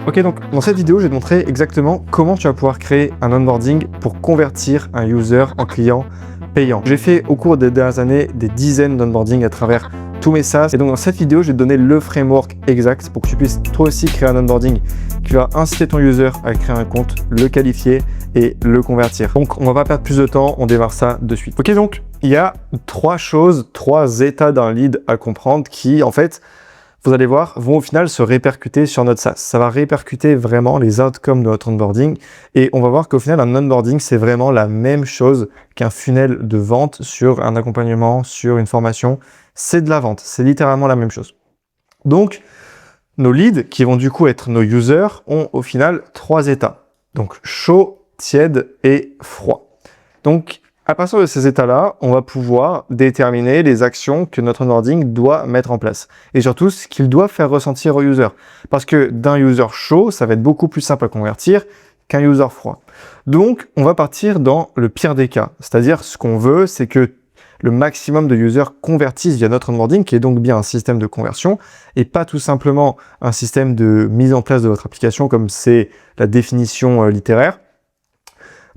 Ok, donc dans cette vidéo, je vais te montrer exactement comment tu vas pouvoir créer un onboarding pour convertir un user en client payant. J'ai fait au cours des dernières années des dizaines d'onboarding à travers tous mes SaaS. Et donc dans cette vidéo, je vais te donner le framework exact pour que tu puisses toi aussi créer un onboarding qui va inciter ton user à créer un compte, le qualifier et le convertir. Donc on va pas perdre plus de temps, on démarre ça de suite. Ok, donc il y a trois états d'un lead à comprendre qui en fait, vous allez voir, vont au final se répercuter sur notre SaaS. Ça va répercuter vraiment les outcomes de notre onboarding et on va voir qu'au final, un onboarding, c'est vraiment la même chose qu'un funnel de vente sur un accompagnement, sur une formation. C'est de la vente, c'est littéralement la même chose. Donc, nos leads, qui vont du coup être nos users, ont au final trois états. Donc, chaud, tiède et froid. Donc, à partir de ces états-là, on va pouvoir déterminer les actions que notre onboarding doit mettre en place. Et surtout, ce qu'il doit faire ressentir au user. Parce que d'un user chaud, ça va être beaucoup plus simple à convertir qu'un user froid. Donc, on va partir dans le pire des cas. C'est-à-dire, ce qu'on veut, c'est que le maximum de users convertissent via notre onboarding, qui est donc bien un système de conversion, et pas tout simplement un système de mise en place de votre application, comme c'est la définition littéraire.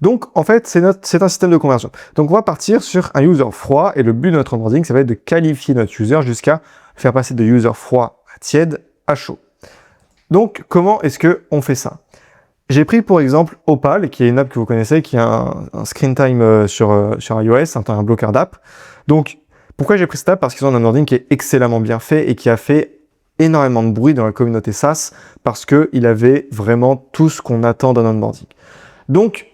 Donc, en fait, c'est un système de conversion. Donc, on va partir sur un user froid et le but de notre onboarding, ça va être de qualifier notre user jusqu'à faire passer de user froid à tiède à chaud. Donc, comment est-ce qu'on fait ça? J'ai pris pour exemple Opal, qui est une app que vous connaissez, qui a un screen time sur iOS, un bloqueur d'app. Donc, pourquoi j'ai pris cette app? Parce qu'ils ont un onboarding qui est excellemment bien fait et qui a fait énormément de bruit dans la communauté SaaS parce qu'il avait vraiment tout ce qu'on attend d'un onboarding. Donc,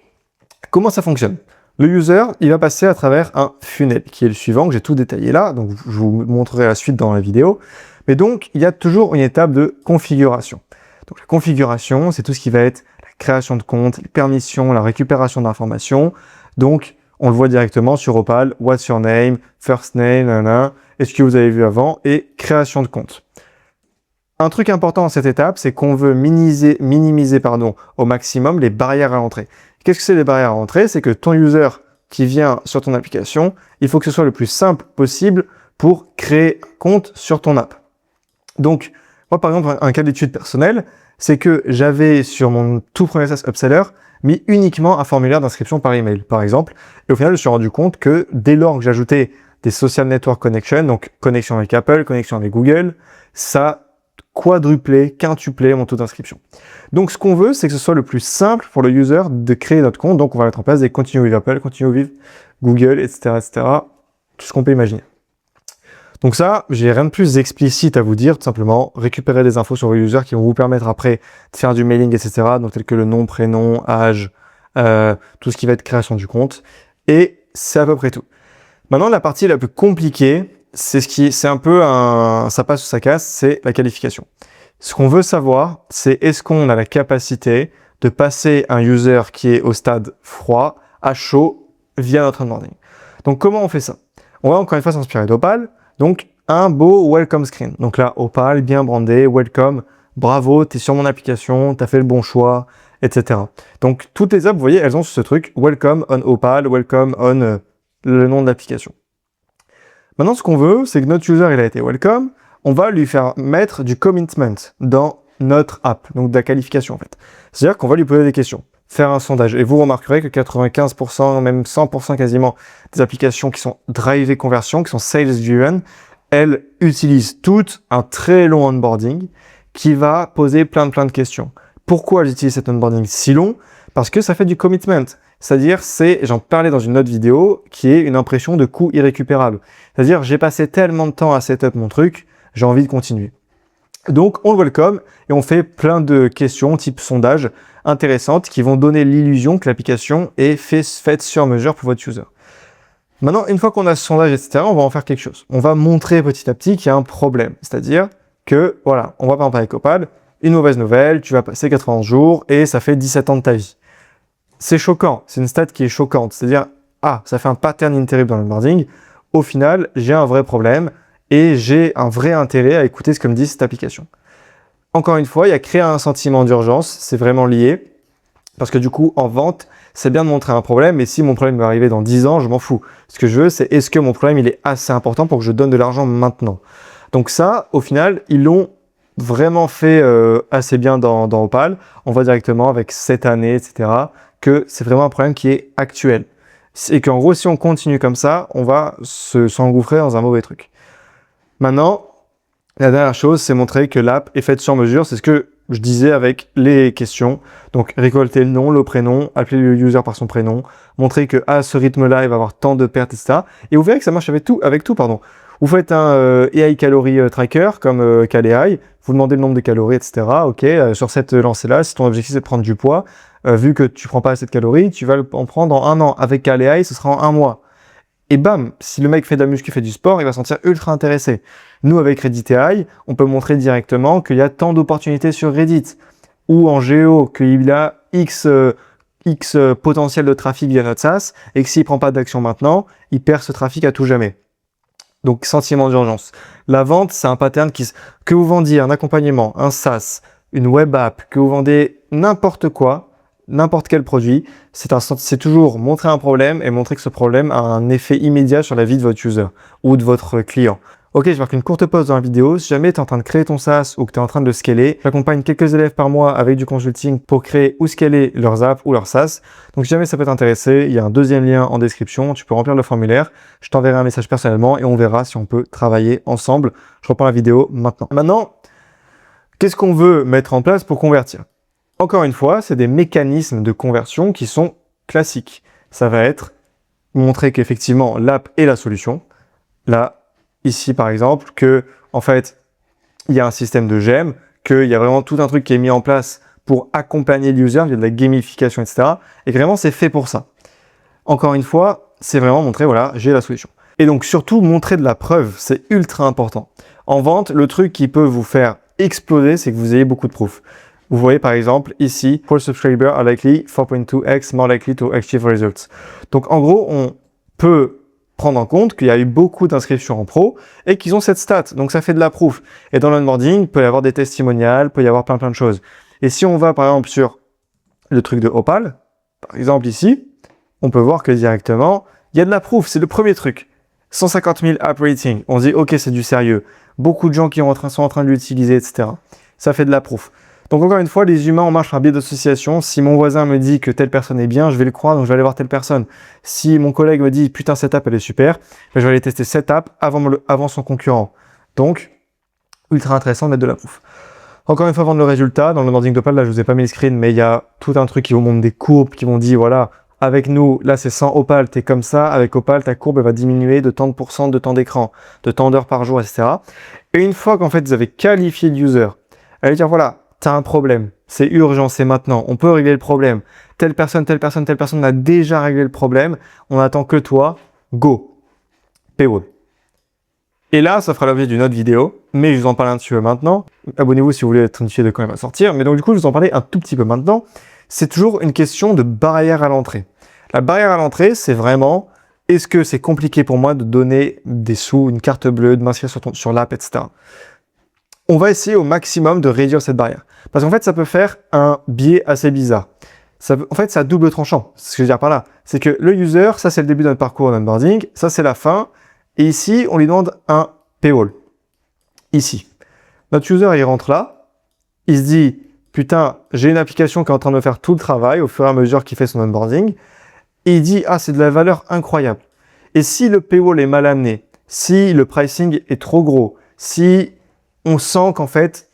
comment ça fonctionne? Le user, il va passer à travers un funnel, qui est le suivant, que j'ai tout détaillé là, donc je vous montrerai la suite dans la vidéo. Mais donc, il y a toujours une étape de configuration. Donc la configuration, c'est tout ce qui va être la création de compte, les permissions, la récupération d'informations. Donc, on le voit directement sur Opal, what's your name, first name, nanana, est-ce que vous avez vu avant, et création de compte. Un truc important dans cette étape, c'est qu'on veut minimiser au maximum les barrières à l'entrée. Qu'est-ce que c'est les barrières à l'entrée? C'est que ton user qui vient sur ton application, il faut que ce soit le plus simple possible pour créer un compte sur ton app. Donc, moi par exemple, un cas d'étude personnelle, c'est que j'avais sur mon tout premier SaaS Upseller mis uniquement un formulaire d'inscription par email, par exemple. Et au final, je me suis rendu compte que dès lors que j'ajoutais des social network connections, donc connexion avec Apple, connexion avec Google, ça quadruplé, quintuplé mon taux d'inscription. Donc, ce qu'on veut, c'est que ce soit le plus simple pour le user de créer notre compte. Donc, on va mettre en place des Continue with Apple, Continue with Google, etc., tout ce qu'on peut imaginer. Donc ça, j'ai rien de plus explicite à vous dire, tout simplement, récupérer des infos sur vos users qui vont vous permettre après de faire du mailing, etc., donc tel que le nom, prénom, âge, tout ce qui va être création du compte. Et c'est à peu près tout. Maintenant, la partie la plus compliquée, c'est un peu ça passe ou ça casse, c'est la qualification. Ce qu'on veut savoir, c'est est-ce qu'on a la capacité de passer un user qui est au stade froid à chaud via notre onboarding. Donc, comment on fait ça? On va encore une fois s'inspirer d'Opal. Donc, un beau welcome screen. Donc là, Opal, bien brandé, welcome, bravo, tu es sur mon application, tu as fait le bon choix, etc. Donc, toutes les apps, vous voyez, elles ont ce truc, welcome on Opal, welcome on le nom de l'application. Maintenant, ce qu'on veut, c'est que notre user, il a été welcome, on va lui faire mettre du commitment dans notre app, donc de la qualification en fait. C'est-à-dire qu'on va lui poser des questions, faire un sondage. Et vous remarquerez que 95%, même 100% quasiment, des applications qui sont drivées conversion, qui sont sales-driven, elles utilisent toutes un très long onboarding qui va poser plein de questions. Pourquoi elles utilisent cet onboarding si long? Parce que ça fait du commitment. C'est-à-dire, j'en parlais dans une autre vidéo, qui est une impression de coût irrécupérable. C'est-à-dire, j'ai passé tellement de temps à setup mon truc, j'ai envie de continuer. Donc, on le welcome et on fait plein de questions type sondage intéressantes qui vont donner l'illusion que l'application est faite sur mesure pour votre user. Maintenant, une fois qu'on a ce sondage, etc., on va en faire quelque chose. On va montrer petit à petit qu'il y a un problème. C'est-à-dire que, voilà, on va par exemple avec Opal, une mauvaise nouvelle, tu vas passer 91 jours et ça fait 17 ans de ta vie. C'est choquant, c'est une stat qui est choquante. C'est-à-dire, ça fait un pattern in-terrible dans l'onboarding. Au final, j'ai un vrai problème et j'ai un vrai intérêt à écouter ce que me dit cette application. Encore une fois, il y a créé un sentiment d'urgence, c'est vraiment lié. Parce que du coup, en vente, c'est bien de montrer un problème, mais si mon problème va arriver dans 10 ans, je m'en fous. Ce que je veux, c'est est-ce que mon problème il est assez important pour que je donne de l'argent maintenant? Donc ça, au final, ils l'ont vraiment fait assez bien dans Opal, on voit directement avec cette année, etc., que c'est vraiment un problème qui est actuel. Et qu'en gros, si on continue comme ça, on va s'engouffrer dans un mauvais truc. Maintenant, la dernière chose, c'est montrer que l'app est faite sur mesure. C'est ce que je disais avec les questions. Donc, récolter le nom, le prénom, appeler le user par son prénom, montrer que à ce rythme-là, il va avoir tant de pertes, etc. Et vous verrez que ça marche avec tout, pardon. Vous faites un AI Calorie Tracker comme CalAI, vous demandez le nombre de calories, etc. Ok, sur cette lancée-là, si ton objectif c'est de prendre du poids, vu que tu prends pas assez de calories, tu vas en prendre en 1 an. Avec CalAI, ce sera en 1 mois. Et bam, si le mec fait de la muscu, fait du sport, il va se sentir ultra intéressé. Nous, avec Reddit AI, on peut montrer directement qu'il y a tant d'opportunités sur Reddit, ou en géo, qu'il y a X potentiel de trafic via notre SaaS, et que s'il prend pas d'action maintenant, il perd ce trafic à tout jamais. Donc, sentiment d'urgence. La vente, c'est un pattern que vous vendiez un accompagnement, un SaaS, une web app, que vous vendez n'importe quoi, n'importe quel produit, c'est toujours montrer un problème et montrer que ce problème a un effet immédiat sur la vie de votre user ou de votre client. Ok, je marque une courte pause dans la vidéo. Si jamais tu es en train de créer ton SaaS ou que tu es en train de le scaler, j'accompagne quelques élèves par mois avec du consulting pour créer ou scaler leurs apps ou leurs SaaS. Donc si jamais ça peut t'intéresser, il y a un deuxième lien en description. Tu peux remplir le formulaire. Je t'enverrai un message personnellement et on verra si on peut travailler ensemble. Je reprends la vidéo maintenant. Maintenant, qu'est-ce qu'on veut mettre en place pour convertir? Encore une fois, c'est des mécanismes de conversion qui sont classiques. Ça va être montrer qu'effectivement l'app est la solution. Là, ici par exemple, que en fait, il y a un système de j'aime, qu'il y a vraiment tout un truc qui est mis en place pour accompagner l'user, il y a de la gamification, etc. Et que vraiment, c'est fait pour ça. Encore une fois, c'est vraiment montrer, voilà, j'ai la solution. Et donc surtout, montrer de la preuve, c'est ultra important. En vente, le truc qui peut vous faire exploser, c'est que vous ayez beaucoup de proof. Vous voyez par exemple ici, for subscribers are likely 4.2x more likely to achieve results. Donc en gros, on peut prendre en compte qu'il y a eu beaucoup d'inscriptions en pro et qu'ils ont cette stat. Donc ça fait de la proof. Et dans l'onboarding, il peut y avoir des testimonials, il peut y avoir plein de choses. Et si on va par exemple sur le truc de Opal, par exemple ici, on peut voir que directement, il y a de la proof. C'est le premier truc. 150 000 app rating. On se dit, ok, c'est du sérieux. Beaucoup de gens qui sont en train de l'utiliser, etc. Ça fait de la proof. Donc encore une fois, les humains, on marche par biais d'association. Si mon voisin me dit que telle personne est bien, je vais le croire, donc je vais aller voir telle personne. Si mon collègue me dit, putain, cette app, elle est super, ben, je vais aller tester cette app avant son concurrent. Donc, ultra intéressant de mettre de la proof. Encore une fois, vendre le résultat. Dans le onboarding d'Opal, là, je vous ai pas mis le screen, mais il y a tout un truc qui vous montre des courbes, qui vont dire, voilà, avec nous, là, c'est 100 Opal, t'es comme ça. Avec Opal, ta courbe, elle va diminuer de tant de pourcents de temps d'écran, de temps d'heures par jour, etc. Et une fois qu'en fait, vous avez qualifié le user, elle va dire, voilà, t'as un problème, c'est urgent, c'est maintenant, on peut régler le problème. Telle personne a déjà réglé le problème, on attend que toi, go, paywall. Et là, ça fera l'objet d'une autre vidéo, mais je vous en parle un petit peu maintenant. Abonnez-vous si vous voulez être notifié de quand elle va sortir. Mais donc du coup, je vous en parlais un tout petit peu maintenant. C'est toujours une question de barrière à l'entrée. La barrière à l'entrée, c'est vraiment, est-ce que c'est compliqué pour moi de donner des sous, une carte bleue, de m'inscrire sur l'app, etc. On va essayer au maximum de réduire cette barrière. Parce qu'en fait, ça peut faire un biais assez bizarre. En fait, c'est à double tranchant. C'est ce que je veux dire par là. C'est que le user, ça c'est le début de notre parcours d'onboarding, ça c'est la fin. Et ici, on lui demande un paywall. Ici. Notre user, il rentre là. Il se dit, putain, j'ai une application qui est en train de me faire tout le travail au fur et à mesure qu'il fait son onboarding. Et il dit, ah, c'est de la valeur incroyable. Et si le paywall est mal amené, si le pricing est trop gros, si on sent qu'en fait,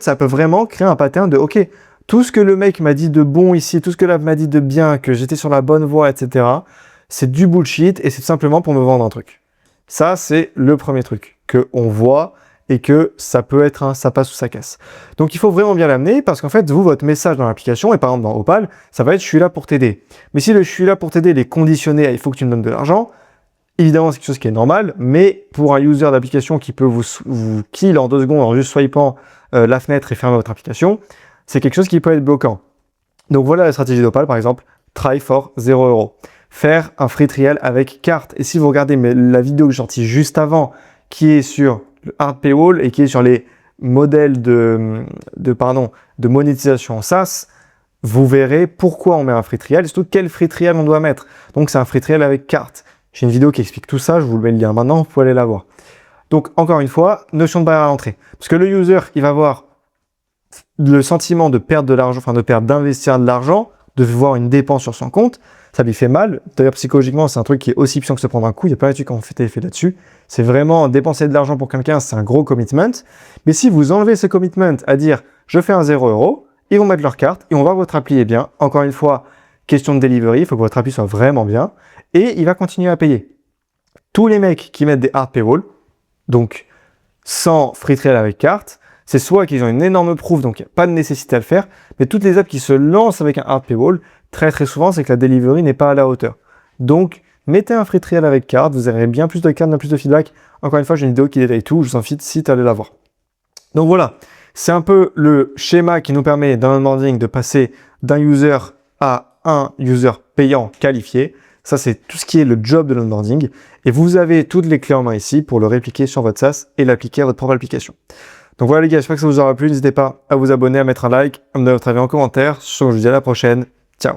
ça peut vraiment créer un pattern de, ok, tout ce que le mec m'a dit de bon ici, tout ce que l'app m'a dit de bien, que j'étais sur la bonne voie, etc., c'est du bullshit et c'est simplement pour me vendre un truc. Ça, c'est le premier truc qu'on voit et que ça peut être ça passe ou ça casse. Donc, il faut vraiment bien l'amener parce qu'en fait, vous, votre message dans l'application, et par exemple dans Opal, ça va être « je suis là pour t'aider ». Mais si le « je suis là pour t'aider » il est conditionné à « il faut que tu me donnes de l'argent », évidemment, c'est quelque chose qui est normal, mais pour un user d'application qui peut vous kill en 2 secondes en juste swipant la fenêtre et fermer votre application, c'est quelque chose qui peut être bloquant. Donc voilà la stratégie d'Opal, par exemple, try for 0 €. Faire un free trial avec carte. Et si vous regardez la vidéo que j'ai sortie juste avant, qui est sur le hard paywall et qui est sur les modèles de monétisation en SaaS, vous verrez pourquoi on met un free trial et surtout quel free trial on doit mettre. Donc c'est un free trial avec carte. J'ai une vidéo qui explique tout ça, je vous mets le lien maintenant, vous pouvez aller la voir. Donc, encore une fois, notion de barrière à l'entrée. Parce que le user, il va avoir le sentiment de perdre de l'argent, enfin de perdre, d'investir de l'argent, de voir une dépense sur son compte. Ça lui fait mal. D'ailleurs, psychologiquement, c'est un truc qui est aussi puissant que se prendre un coup. Il y a plein d'études qui ont fait effet là-dessus. C'est vraiment dépenser de l'argent pour quelqu'un, c'est un gros commitment. Mais si vous enlevez ce commitment à dire je fais un 0 €, ils vont mettre leur carte, ils vont voir que votre appli est bien. Encore une fois, question de delivery, il faut que votre appli soit vraiment bien. Et il va continuer à payer. Tous les mecs qui mettent des hard paywall, donc sans free trial avec carte, c'est soit qu'ils ont une énorme proof, donc il n'y a pas de nécessité à le faire, mais toutes les apps qui se lancent avec un hard paywall, très souvent, c'est que la delivery n'est pas à la hauteur. Donc, mettez un free trial avec carte, vous aurez bien plus de cartes, bien plus de feedback. Encore une fois, j'ai une vidéo qui détaille tout, je vous invite si tu allais la voir. Donc voilà, c'est un peu le schéma qui nous permet dans l'onboarding de passer d'un user à un user payant qualifié. Ça, c'est tout ce qui est le job de l'onboarding. Et vous avez toutes les clés en main ici pour le répliquer sur votre SaaS et l'appliquer à votre propre application. Donc voilà les gars, j'espère que ça vous aura plu. N'hésitez pas à vous abonner, à mettre un like, à me donner votre avis en commentaire. Je vous dis à la prochaine. Ciao.